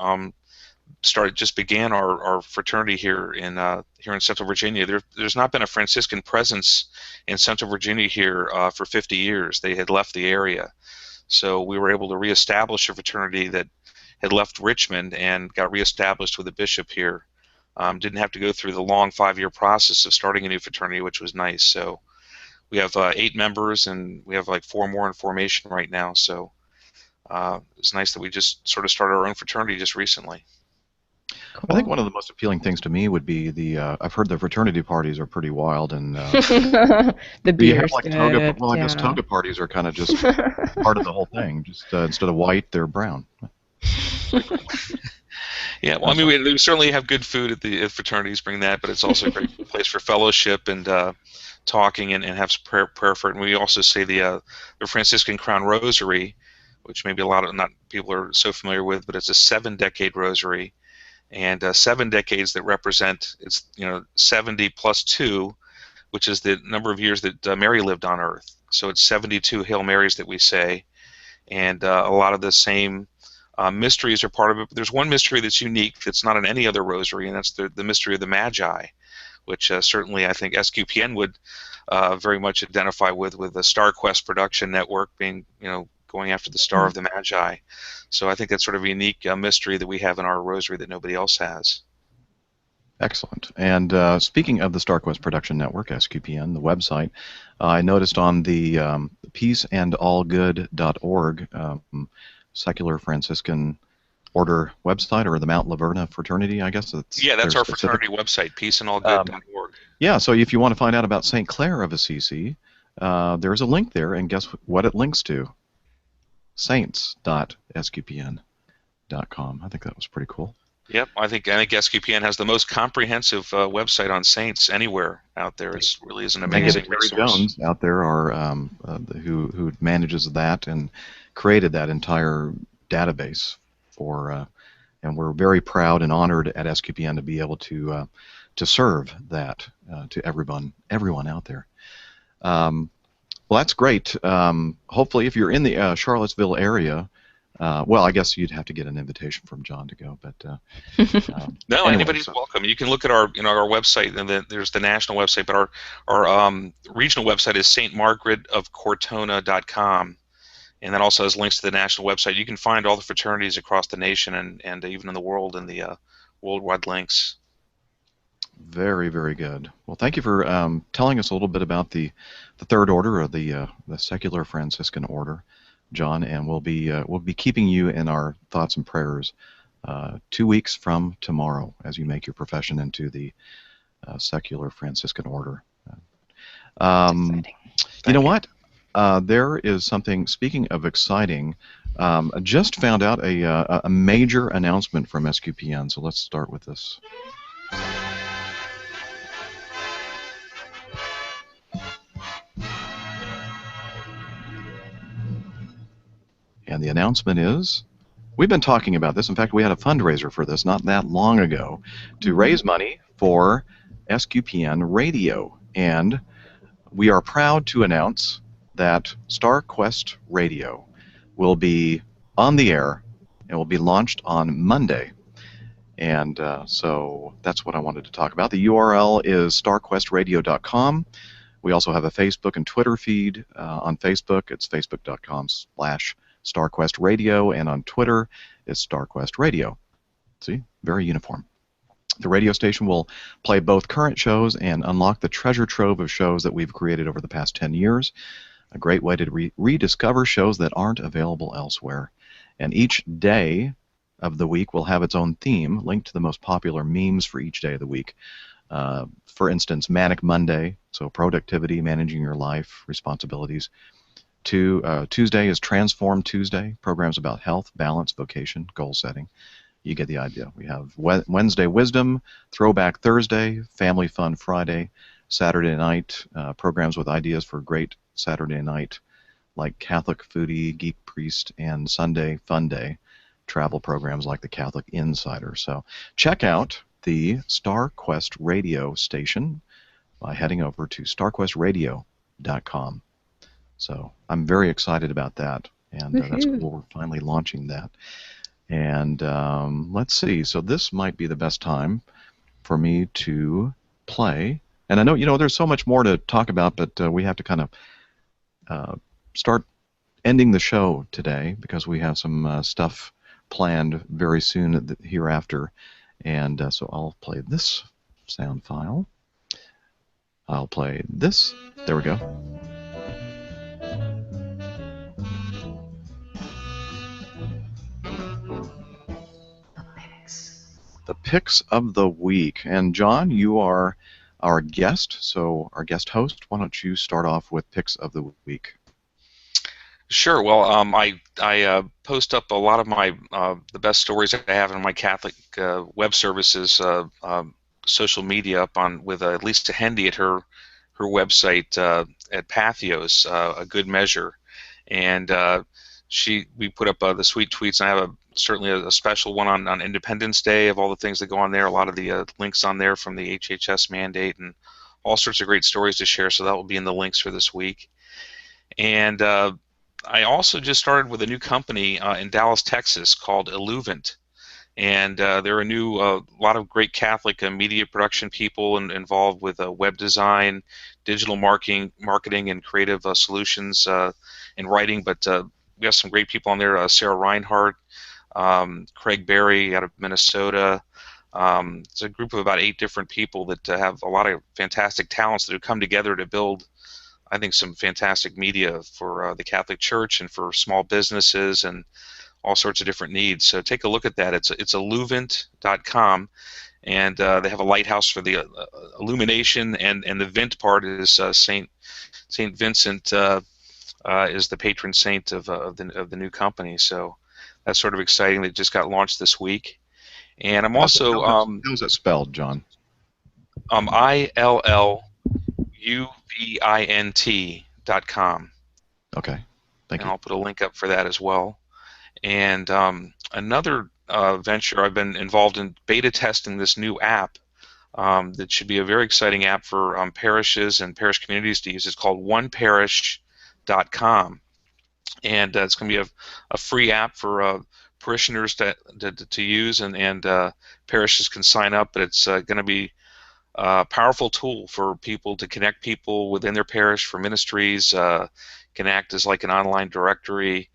began our fraternity here in Central Virginia. There's not been a Franciscan presence in Central Virginia here for 50 years. They had left the area, so we were able to reestablish a fraternity that had left Richmond and got reestablished with a bishop here. Didn't have to go through the long 5-year process of starting a new fraternity, which was nice. So we have 8 members, and we have like 4 more in formation right now. So it's nice that we just sort of started our own fraternity just recently. Cool. I think one of the most appealing things to me would be I've heard the fraternity parties are pretty wild, and The you beer's have like good. toga. Well, I guess Yeah. toga parties are kind of just part of the whole thing. Just instead of white, they're brown. Yeah, well, I mean, we certainly have good food at the fraternities, bring that, but it's also a great place for fellowship and talking and have some prayer for it. And we also say the Franciscan Crown Rosary, which maybe a lot of not people are so familiar with, but it's a 7-decade rosary, and 7 decades that represent, it's 70 plus 2, which is the number of years that Mary lived on Earth. So it's 72 Hail Marys that we say, and a lot of the same mysteries are part of it. But there's one mystery that's unique that's not in any other rosary, and that's the mystery of the Magi, which certainly I think SQPN would very much identify with the StarQuest production network being, going after the star of the Magi. So I think that's sort of a unique mystery that we have in our rosary that nobody else has. Excellent. And speaking of the StarQuest Production Network, SQPN, the website, I noticed on the peaceandallgood.org secular Franciscan order website, or the Mount Laverna fraternity, I guess. That's our fraternity website, peaceandallgood.org. Yeah, so if you want to find out about St. Clair of Assisi, there's a link there, and guess what it links to? saints.sqpn.com. I think that was pretty cool. Yep, I think SQPN has the most comprehensive website on saints anywhere out there. It really is an amazing resource. Jones out there who manages that and created that entire database for, and we're very proud and honored at SQPN to be able to serve that to everyone out there. Well, that's great. Hopefully, if you're in the Charlottesville area. Well, I guess you'd have to get an invitation from John to go, but no, anybody's welcome. You can look at our our website, and then there's the national website, but our regional website is stmargaretofcortona.com, and that also has links to the national website. You can find all the fraternities across the nation and even in the world in the worldwide links. Very, very good. Well, thank you for telling us a little bit about the Third Order, or the Secular Franciscan Order, John, and we'll be keeping you in our thoughts and prayers 2 weeks from tomorrow as you make your profession into the Secular Franciscan Order. You know what? There is something. Speaking of exciting, I just found out a major announcement from SQPN. So let's start with this. And the announcement is, we've been talking about this. In fact, we had a fundraiser for this not that long ago to raise money for SQPN Radio. And we are proud to announce that StarQuest Radio will be on the air and will be launched on Monday. And so that's what I wanted to talk about. The URL is starquestradio.com. We also have a Facebook and Twitter feed. On Facebook, it's facebook.com/StarQuest Radio, and on Twitter, it's StarQuest Radio. See, very uniform. The radio station will play both current shows and unlock the treasure trove of shows that we've created over the past 10 years. A great way to rediscover shows that aren't available elsewhere. And each day of the week will have its own theme linked to the most popular memes for each day of the week. For instance, Manic Monday, so productivity, managing your life, responsibilities. Tuesday is Transform Tuesday, programs about health, balance, vocation, goal setting. You get the idea. We have Wednesday Wisdom, Throwback Thursday, Family Fun Friday, Saturday night, programs with ideas for great Saturday night, like Catholic Foodie, Geek Priest, and Sunday Fun Day, travel programs like the Catholic Insider. So check out the StarQuest Radio station by heading over to starquestradio.com. So I'm very excited about that, and that's cool. We're finally launching that. And let's see. So this might be the best time for me to play. And I know, there's so much more to talk about, but we have to kind of start ending the show today because we have some stuff planned very soon hereafter. And so I'll play this sound file. I'll play this. There we go. The picks of the week. And John, you are our guest, so our guest host. Why don't you start off with picks of the week? Sure. Well, I post up a lot of my the best stories I have in my Catholic web services social media up on with Lisa Hendy at her her website at Pathos, A Good Measure, and we put up the sweet tweets. And I have certainly a special one on Independence Day of all the things that go on there. A lot of the links on there from the HHS mandate and all sorts of great stories to share. So that will be in the links for this week. And I also just started with a new company in Dallas, Texas called Illuvent. And there are a lot of great Catholic media production people involved with web design, digital marketing, and creative solutions and writing. But we have some great people on there: Sarah Reinhardt, Craig Berry out of Minnesota. It's a group of about 8 different people that have a lot of fantastic talents that have come together to build, I think, some fantastic media for the Catholic Church and for small businesses and all sorts of different needs. So take a look at that. It's illuvent.com, and they have a lighthouse for the illumination, and the Vint part is Saint Vincent is the patron saint of the new company. So that's sort of exciting. They just got launched this week, and I'm also how's that spelled, John? ILLUVINT.com. Okay, thank you. And I'll put a link up for that as well. And another venture, I've been involved in beta testing this new app that should be a very exciting app for parishes and parish communities to use. It's called oneparish.com. And it's going to be a free app for parishioners to use, and parishes can sign up, but it's going to be a powerful tool for people to connect people within their parish, for ministries, can act as like an online directory,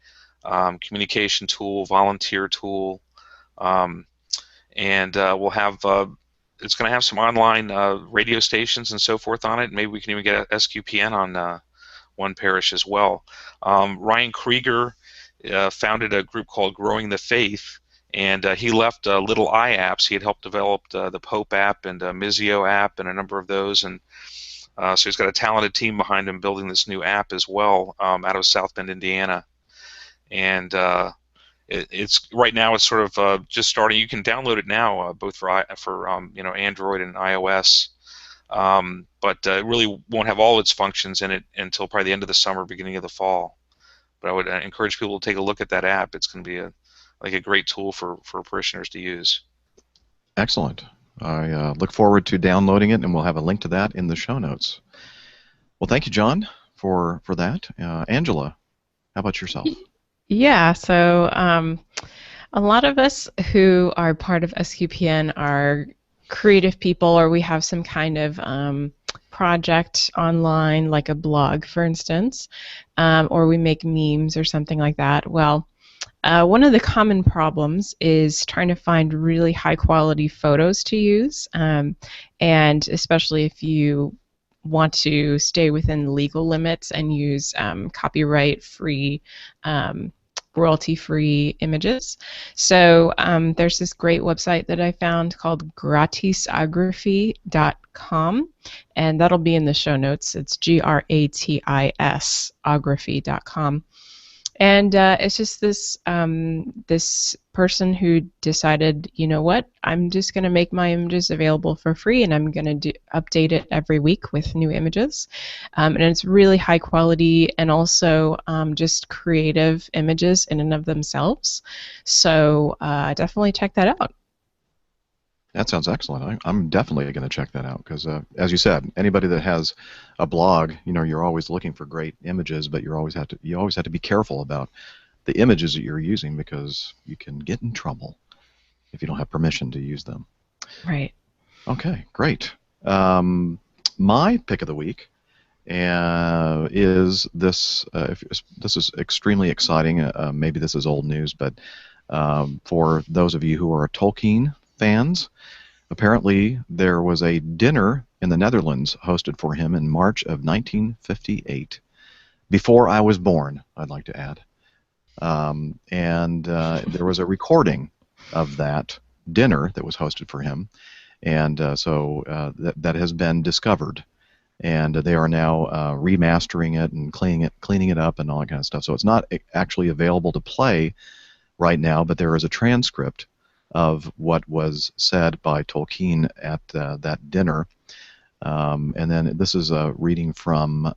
communication tool, volunteer tool, and we'll have it's going to have some online radio stations and so forth on it. Maybe we can even get a SQPN on One Parish as well. Ryan Krieger founded a group called Growing the Faith, and he left Little I apps. He had helped develop the Pope app and Mizio app and a number of those, and so he's got a talented team behind him building this new app as well out of South Bend, Indiana. And it's right now it's sort of just starting. You can download it now, both for Android and iOS, but it really won't have all its functions in it until probably the end of the summer, beginning of the fall. But I would encourage people to take a look at that app. It's going to be a great tool for parishioners to use. Excellent. I look forward to downloading it, and we'll have a link to that in the show notes. Well, thank you, John, for that. Angela, how about yourself? Yeah, so a lot of us who are part of SQPN are creative people, or we have some kind of project online, like a blog, for instance, or we make memes or something like that. Well, one of the common problems is trying to find really high-quality photos to use, and especially if you want to stay within legal limits and use copyright-free, royalty-free images. So there's this great website that I found called gratisography.com, and that'll be in the show notes. It's gratisography.com. And it's just this this person who decided, you know what, I'm just going to make my images available for free, and I'm going to update it every week with new images. And it's really high quality and also just creative images in and of themselves. So definitely check that out. That sounds excellent. I'm definitely going to check that out because, as you said, anybody that has a blog, you're always looking for great images, but you always have to be careful about the images that you're using because you can get in trouble if you don't have permission to use them. Right. Okay, great. My pick of the week is this. This is extremely exciting. Maybe this is old news, but for those of you who are Tolkien fans, apparently there was a dinner in the Netherlands hosted for him in March of 1958, before I was born, I'd like to add. And there was a recording of that dinner that was hosted for him, and so that has been discovered, and they are now remastering it and cleaning it up and all that kind of stuff. So it's not actually available to play right now, but there is a transcript of what was said by Tolkien at that dinner. And then this is a reading from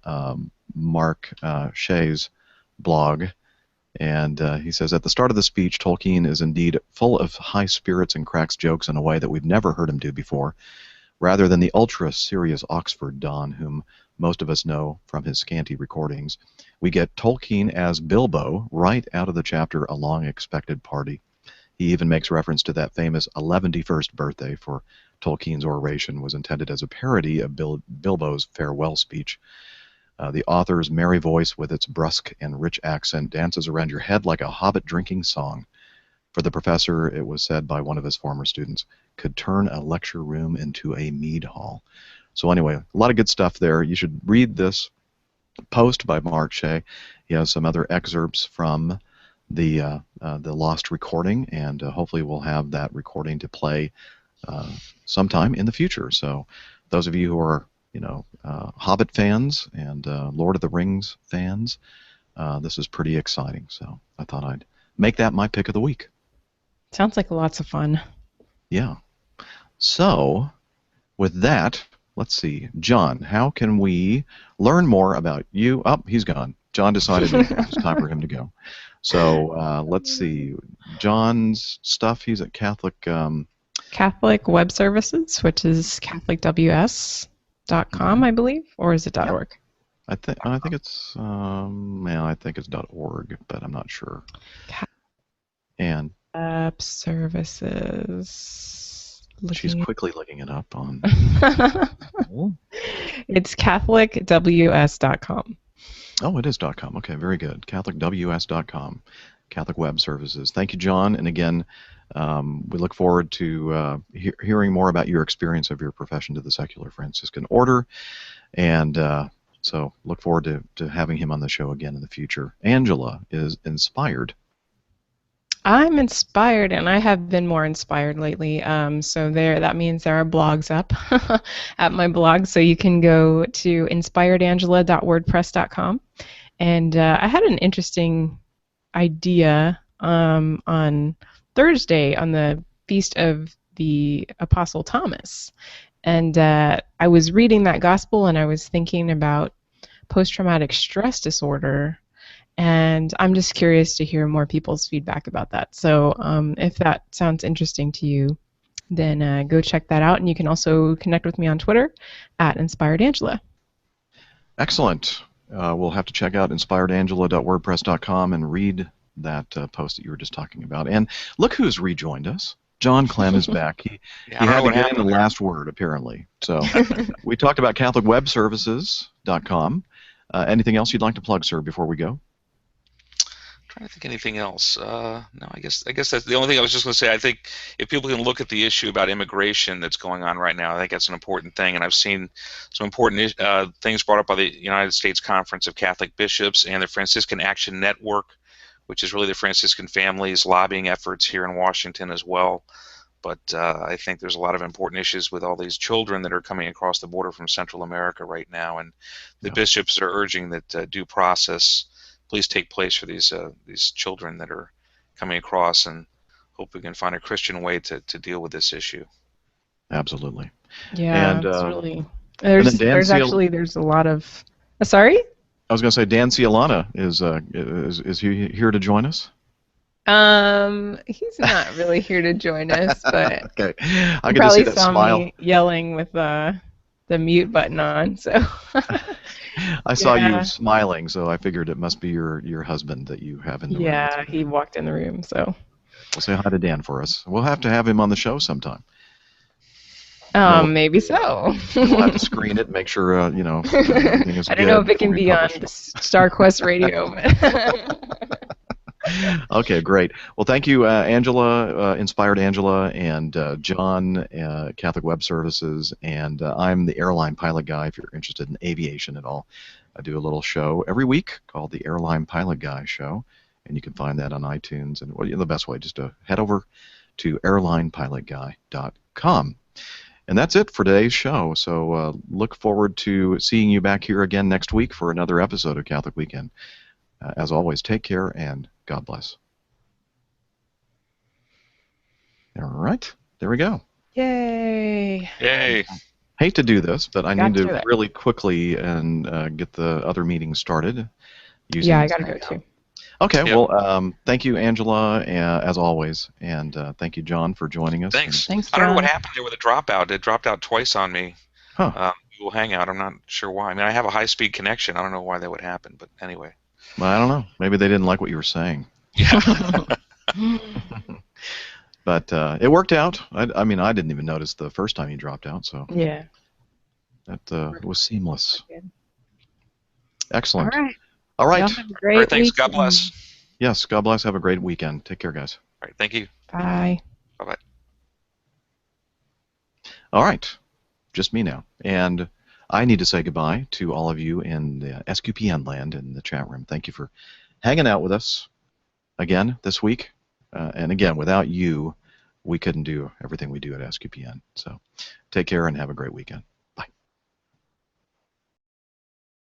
Mark Shea's blog. And he says, at the start of the speech, Tolkien is indeed full of high spirits and cracks jokes in a way that we've never heard him do before, rather than the ultra-serious Oxford Don whom most of us know from his scanty recordings. We get Tolkien as Bilbo right out of the chapter A Long Expected Party. He even makes reference to that famous 111st birthday, for Tolkien's oration was intended as a parody of Bilbo's farewell speech. The author's merry voice with its brusque and rich accent dances around your head like a hobbit drinking song. For the professor, it was said by one of his former students, could turn a lecture room into a mead hall. So anyway, a lot of good stuff there. You should read this post by Mark Shea. He has some other excerpts from the lost recording, and hopefully we'll have that recording to play sometime in the future. So those of you who are Hobbit fans and Lord of the Rings fans, this is pretty exciting. So I thought I'd make that my pick of the week. Sounds like lots of fun. Yeah. So with that, let's see. John, how can we learn more about you? Oh, he's gone. John decided it's time for him to go. So let's see. John's stuff, he's at Catholic... Catholic Web Services, which is catholicws.com, I believe, or is it .org? I think it's I think it's .org, but I'm not sure. And Web Services. She's quickly looking it up on. It's catholicws.com. Oh, it is .com. Okay, very good. catholicws.com. Catholic Web Services. Thank you, John. And again, we look forward to hearing more about your experience of your profession to the Secular Franciscan Order. And so look forward to having him on the show again in the future. Angela is inspired. I'm inspired, and I have been more inspired lately. So that means there are blogs up at my blog. So you can go to inspiredangela.wordpress.com. And I had an interesting idea on Thursday on the feast of the Apostle Thomas. And I was reading that gospel, and I was thinking about post-traumatic stress disorder. And I'm just curious to hear more people's feedback about that. So if that sounds interesting to you, then go check that out. And you can also connect with me on Twitter at InspiredAngela. Excellent. We'll have to check out inspiredangela.wordpress.com and read that post that you were just talking about. And look who's rejoined us. John Clem is back. He had to get in the last word, apparently. So we talked about CatholicWebServices.com. Anything else you'd like to plug, sir, before we go? Trying to think anything else. No, I guess that's the only thing I was just going to say. I think if people can look at the issue about immigration that's going on right now, I think that's an important thing. And I've seen some important things brought up by the United States Conference of Catholic Bishops and the Franciscan Action Network, which is really the Franciscan families' lobbying efforts here in Washington as well. But I think there's a lot of important issues with all these children that are coming across the border from Central America right now, and the bishops are urging that due process please take place for these children that are coming across, and hope we can find a Christian way to deal with this issue. Absolutely. Yeah, and, it's really there's a lot of sorry? I was going to say Dan Cialana is he here to join us? He's not really here to join us, but okay. I probably saw me yelling with the mute button on, so I saw you smiling, so I figured it must be your husband that you have in the room. Yeah, he walked in the room, so. We'll say hi to Dan for us. We'll have to have him on the show sometime. Maybe so. We'll have to screen it, make sure everything is I don't know if it can be on StarQuest Radio. Okay, great. Well, thank you, Angela, Inspired Angela, and John, Catholic Web Services, and I'm the airline pilot guy if you're interested in aviation at all. I do a little show every week called the Airline Pilot Guy Show, and you can find that on iTunes. And the best way, just to head over to airlinepilotguy.com. And that's it for today's show. So look forward to seeing you back here again next week for another episode of Catholic Weekend. As always, take care and God bless. All right, there we go. Yay! Yay! hate to do this, but I Got need to to do it. really quickly and get the other meetings started. Using Yeah, I gotta go too. Okay, Yep. well, thank you, Angela, as always, and thank you, John, for joining us. Thanks. Thanks, I don't know what John. happened there with the dropout. It dropped out twice on me. Huh. Google Hangout. I'm not sure why. I mean, I have a high-speed connection. I don't know why that would happen, but anyway. Well, I don't know. Maybe they didn't like what you were saying. Yeah. But it worked out. I mean, I didn't even notice the first time you dropped out, so Yeah. that was seamless. Good. Excellent. All right. All right. Y'all have a All great right. Thanks. God weekend. bless. Yes, God bless. Have a great weekend. Take care, guys. All right. Thank you. Bye. Bye-bye. All right. Just me now. And I need to say goodbye to all of you in the SQPN land in the chat room. Thank you for hanging out with us again this week. And again, without you, we couldn't do everything we do at SQPN. So take care and have a great weekend.